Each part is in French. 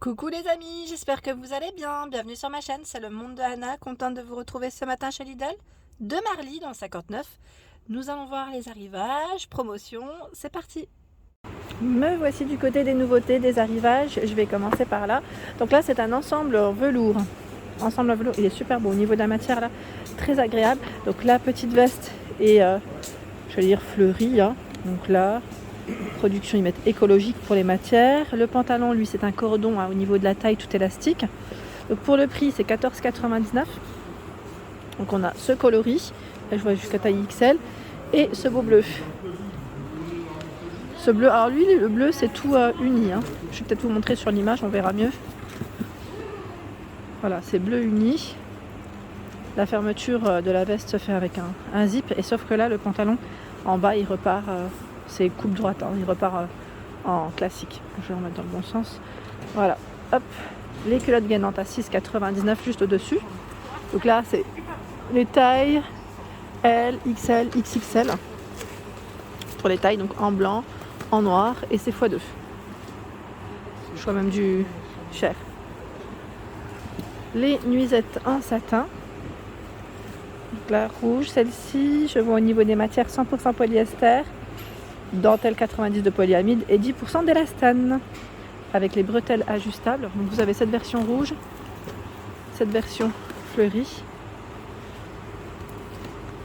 Coucou les amis, j'espère que vous allez bien. Bienvenue sur ma chaîne, c'est le monde de Anna. Contente de vous retrouver ce matin chez Lidl, de Marly dans le 59. Nous allons voir les arrivages, promotions, c'est parti. Me voici du côté des nouveautés, des arrivages. Je vais commencer par là. Donc là c'est un ensemble velours. Ensemble velours, il est super beau au niveau de la matière là, très agréable. Donc la petite veste est, je vais dire fleurie, hein. Donc là, production, ils mettent écologique pour les matières. Le pantalon, lui, c'est un cordon au niveau de la taille, tout élastique. Donc pour le prix, c'est 14,99 €. Donc on a ce coloris, là je vois jusqu'à taille XL, et ce beau bleu. Ce bleu, alors lui, le bleu, c'est tout uni, hein. Je vais peut-être vous montrer sur l'image, on verra mieux. Voilà, c'est bleu uni. La fermeture de la veste se fait avec un zip, et sauf que là, le pantalon, en bas, il repart... c'est coupe droite, hein, il repart en classique. Je vais remettre dans le bon sens. Voilà, hop. Les culottes gainantes à 6,99 € juste au-dessus. Donc là, c'est les tailles L, XL, XXL. Pour les tailles, donc en blanc, en noir, et c'est x2. Je vois même du cher. Les nuisettes en satin. Donc là, rouge, celle-ci, je vois au niveau des matières 100% polyester. Dentelle 90 de polyamide et 10% d'élastane avec les bretelles ajustables. Donc vous avez cette version rouge, cette version fleurie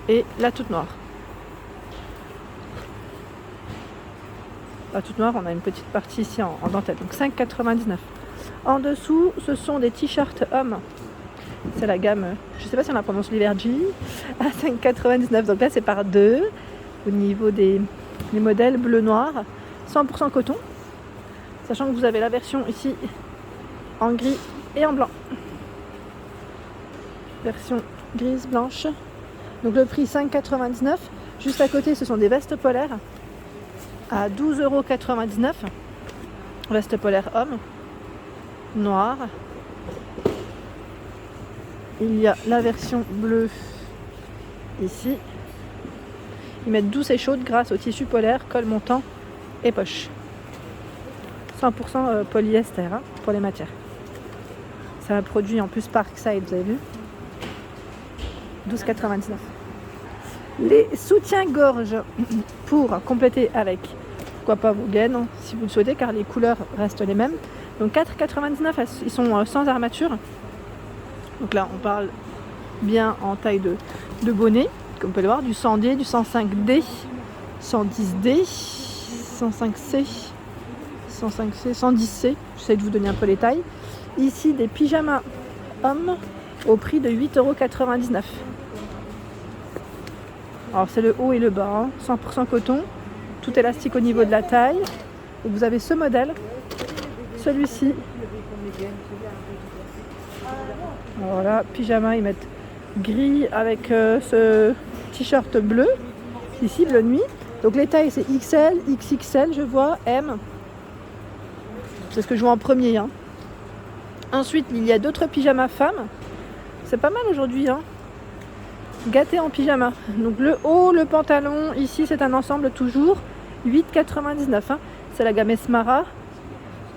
et la toute noire. La toute noire, on a une petite partie ici en dentelle, donc 5,99 €. En dessous, ce sont des t-shirts hommes. C'est la gamme, je ne sais pas si on la prononce Libergy, à 5,99 €. Donc là, c'est par deux au niveau des modèles bleu-noir, 100% coton, sachant que vous avez la version ici en gris et en blanc. Version grise, blanche. Donc le prix 5,99 €. Juste à côté, ce sont des vestes polaires à 12,99 €. Veste polaire homme, noire. Il y a la version bleue ici. Ils mettent douce et chaude grâce au tissu polaire, col montant et poche. 100% polyester, hein, pour les matières. C'est un produit en plus Parkside, vous avez vu. 12,99 €. Les soutiens-gorge pour compléter avec, pourquoi pas vos gaines, hein, si vous le souhaitez, car les couleurs restent les mêmes. Donc 4,99 €, ils sont sans armature. Donc là, on parle bien en taille de bonnet. Comme vous pouvez le voir, du 100D, du 105D, 110D, 105C, 105C, 110C. J'essaie de vous donner un peu les tailles. Ici, des pyjamas hommes au prix de 8,99 €. Alors, c'est le haut et le bas, hein, 100% coton, tout élastique au niveau de la taille. Et vous avez ce modèle, celui-ci. Voilà, pyjama, ils mettent gris avec ce t-shirt bleu, ici bleu nuit. Donc les tailles c'est XL, XXL, je vois, M. C'est ce que je vois en premier, hein. Ensuite il y a d'autres pyjamas femmes. C'est pas mal aujourd'hui, hein. Gâté en pyjama. Donc le haut, le pantalon, ici c'est un ensemble toujours 8,99 €, hein. C'est la gamme Esmara.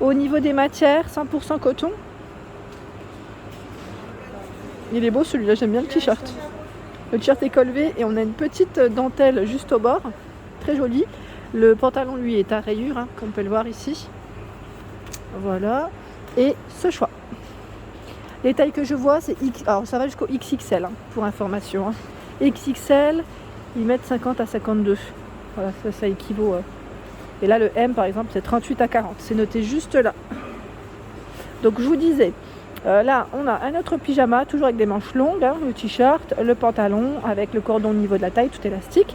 Au niveau des matières, 100% coton. Il est beau celui-là, j'aime bien le t-shirt. Le t-shirt est collevé et on a une petite dentelle juste au bord, très jolie. Le pantalon lui est à rayures, hein, comme on peut le voir ici. Voilà, et ce choix. Les tailles que je vois, c'est X, alors ça va jusqu'au XXL, hein, pour information, hein. XXL, ils mettent 50 à 52. Voilà, ça équivaut. Et là le M par exemple, c'est 38 à 40. C'est noté juste là. Donc je vous disais. Là, on a un autre pyjama, toujours avec des manches longues, hein, le t-shirt, le pantalon, avec le cordon au niveau de la taille, tout élastique.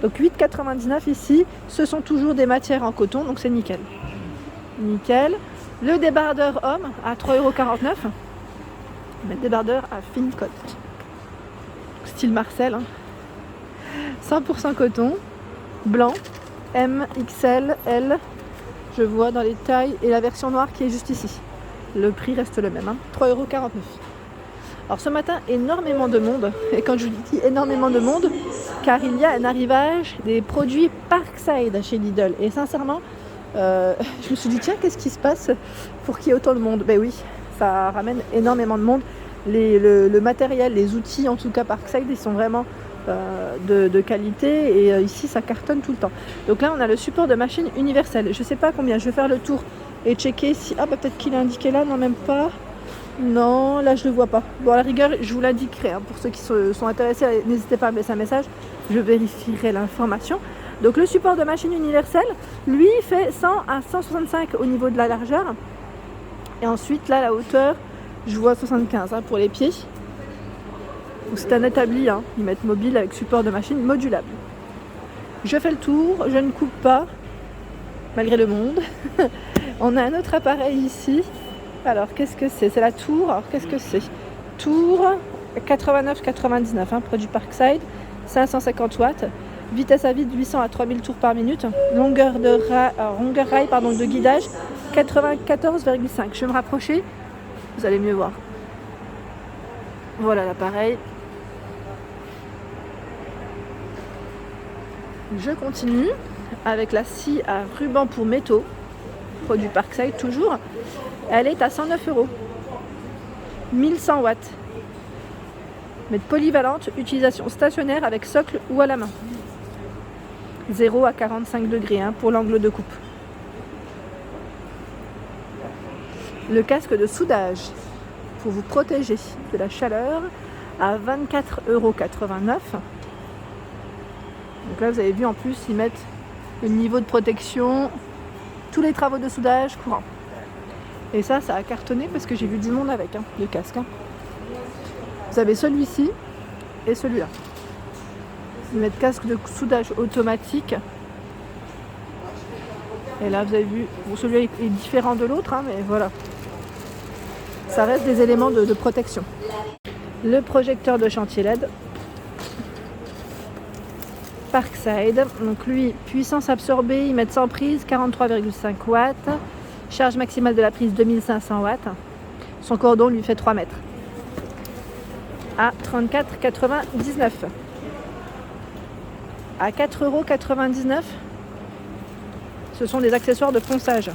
Donc 8,99 € ici, ce sont toujours des matières en coton, donc c'est nickel. Nickel. Le débardeur homme à 3,49 €. Le débardeur à fine cote. Style Marcel. Hein. 100% coton, blanc, M, XL, L. Je vois dans les tailles et la version noire qui est juste ici. Le prix reste le même, hein, 3,49 €. Alors ce matin, énormément de monde. Et quand je vous dis énormément de monde, car il y a un arrivage des produits Parkside chez Lidl. Et sincèrement, Je me suis dit tiens, qu'est-ce qui se passe pour qu'il y ait autant de monde? Ben oui, ça ramène énormément de monde. Le matériel, les outils en tout cas Parkside, ils sont vraiment de qualité et ici ça cartonne tout le temps. Donc là on a le support de machine universel. Je sais pas combien, je vais faire le tour et checker si... Ah bah peut-être qu'il est indiqué là, non même pas. Non, là je le vois pas. Bon, à la rigueur, je vous l'indiquerai. Hein. Pour ceux qui sont intéressés, n'hésitez pas à me laisser un message. Je vérifierai l'information. Donc le support de machine universelle, lui, fait 100 à 165 au niveau de la largeur. Et ensuite, là, la hauteur, je vois 75 hein, pour les pieds. C'est un établi, hein. Ils mettent mobile avec support de machine modulable. Je fais le tour, je ne coupe pas, malgré le monde. On a un autre appareil ici. Alors, qu'est-ce que c'est? C'est la tour. Alors, qu'est-ce que c'est? Tour 89,99, hein, produit Parkside, 550 watts, vitesse à vide 800 à 3000 tours par minute, longueur rail de guidage 94,5. Je vais me rapprocher, vous allez mieux voir. Voilà l'appareil. Je continue avec la scie à ruban pour métaux, produit Parkside toujours. Elle est à 109 €, 1100 watts. Mais polyvalente, utilisation stationnaire avec socle ou à la main. 0 à 45 degrés hein, pour l'angle de coupe. Le casque de soudage pour vous protéger de la chaleur à 24,89 €. Donc là vous avez vu en plus ils mettent le niveau de protection, tous les travaux de soudage courants. Et ça a cartonné parce que j'ai vu du monde avec hein, le casque. Hein. Vous avez celui-ci et celui-là. Ils mettent casque de soudage automatique. Et là vous avez vu, bon, celui-là est différent de l'autre, hein, mais voilà. Ça reste des éléments de protection. Le projecteur de chantier LED. Parkside. Donc lui, puissance absorbée, ils mettent sans prise, 43,5 watts. Charge maximale de la prise 2500 watts. Son cordon lui fait 3 mètres. À 34,99 €. À 4,99 €, ce sont des accessoires de ponçage.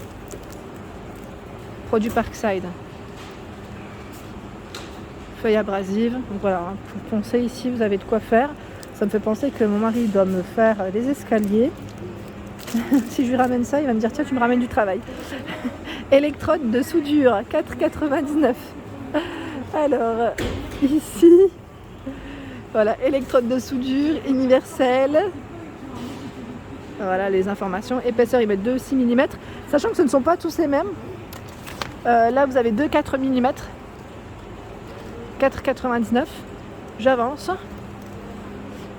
Produit Parkside. Feuille abrasive. Donc voilà, hein, pour poncer ici, vous avez de quoi faire. Ça me fait penser que mon mari doit me faire les escaliers. Si je lui ramène ça, il va me dire tiens, tu me ramènes du travail. Électrode de soudure, 4,99 €. Alors, ici, voilà, électrode de soudure universelle. Voilà les informations. Épaisseur, ils mettent 2,6 mm. Sachant que ce ne sont pas tous les mêmes. Là, vous avez 2,4 mm. 4,99 €. J'avance.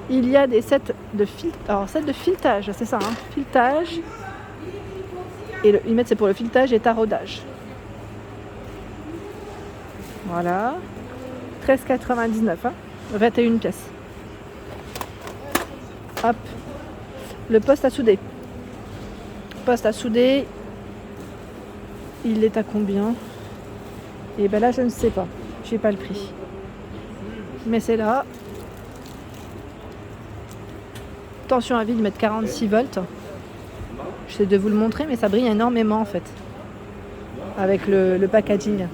Il y a des sets de filetage, c'est ça, hein, filetage. Et ils mettent c'est pour le filetage et taraudage. Voilà. 13,99 €, hein, 21 pièces. Hop. Le poste à souder. Poste à souder. Il est à combien? Et ben là, je ne sais pas. J'ai pas le prix. Mais c'est là. Tension à vide, mettre 46 volts. J'essaie de vous le montrer, mais ça brille énormément en fait. Avec le packaging.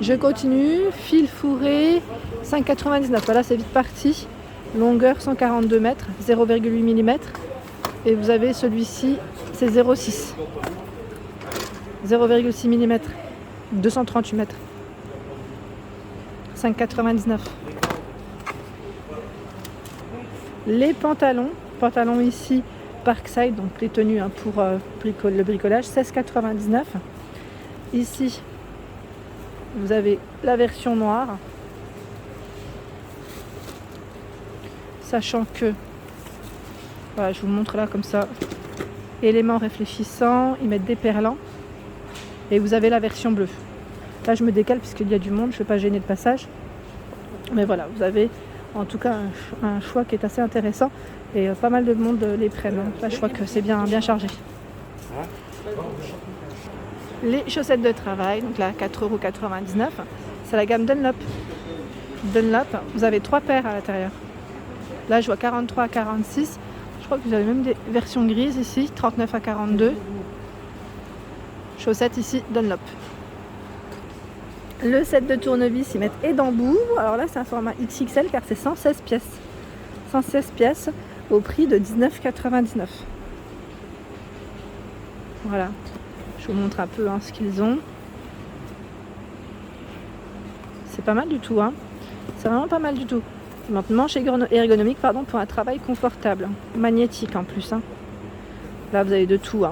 Je continue. Fil fourré, 5,99 €. Voilà, c'est vite parti. Longueur 142 mètres, 0,8 mm. Et vous avez celui-ci, c'est 0,6. 0,6 mm. 238 mètres. 5,99 €. Les pantalons ici, Parkside, donc les tenues hein, pour le bricolage, 16,99 €. Ici, vous avez la version noire. Sachant que, voilà, je vous montre là comme ça, éléments réfléchissants, ils mettent des perlants. Et vous avez la version bleue. Là, je me décale puisqu'il y a du monde, je ne vais pas gêner le passage. Mais voilà, vous avez en tout cas un choix qui est assez intéressant. Et pas mal de monde les prennent. Là, je crois que c'est bien chargé. Les chaussettes de travail, donc là, 4,99 €. C'est la gamme Dunlop. Dunlop, vous avez 3 paires à l'intérieur. Là, je vois 43 à 46. Je crois que vous avez même des versions grises ici, 39 à 42. Chaussettes ici, Dunlop. Le set de tournevis, ils mettent et d'embout. Alors là, c'est un format XXL car c'est 116 pièces. 116 pièces au prix de 19,99 €. Voilà. Je vous montre un peu ce qu'ils ont. C'est pas mal du tout. C'est vraiment pas mal du tout. Manche ergonomique pour un travail confortable. Magnétique en plus. Là, vous avez de tout.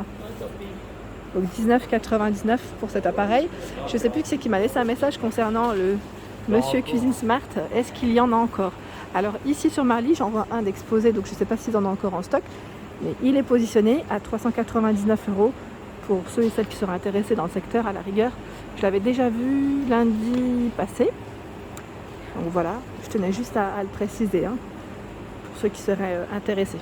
Donc 19,99 € pour cet appareil. Je sais plus qui c'est qui m'a laissé un message concernant le Monsieur Cuisine Smart. Est-ce qu'il y en a encore? Alors ici sur Marly, j'en vois un d'exposé, donc je ne sais pas s'ils en ont encore en stock. Mais il est positionné à 399 € pour ceux et celles qui seraient intéressés dans le secteur à la rigueur. Je l'avais déjà vu lundi passé. Donc voilà, je tenais juste à le préciser pour ceux qui seraient intéressés.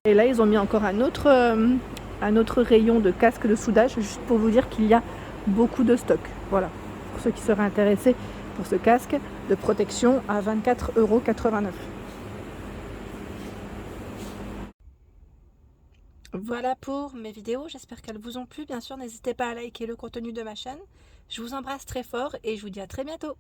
Et là, ils ont mis encore un autre rayon de casque de soudage, juste pour vous dire qu'il y a beaucoup de stock. Voilà, pour ceux qui seraient intéressés pour ce casque de protection à 24,89 €. Voilà pour mes vidéos, j'espère qu'elles vous ont plu. Bien sûr, n'hésitez pas à liker le contenu de ma chaîne. Je vous embrasse très fort et je vous dis à très bientôt.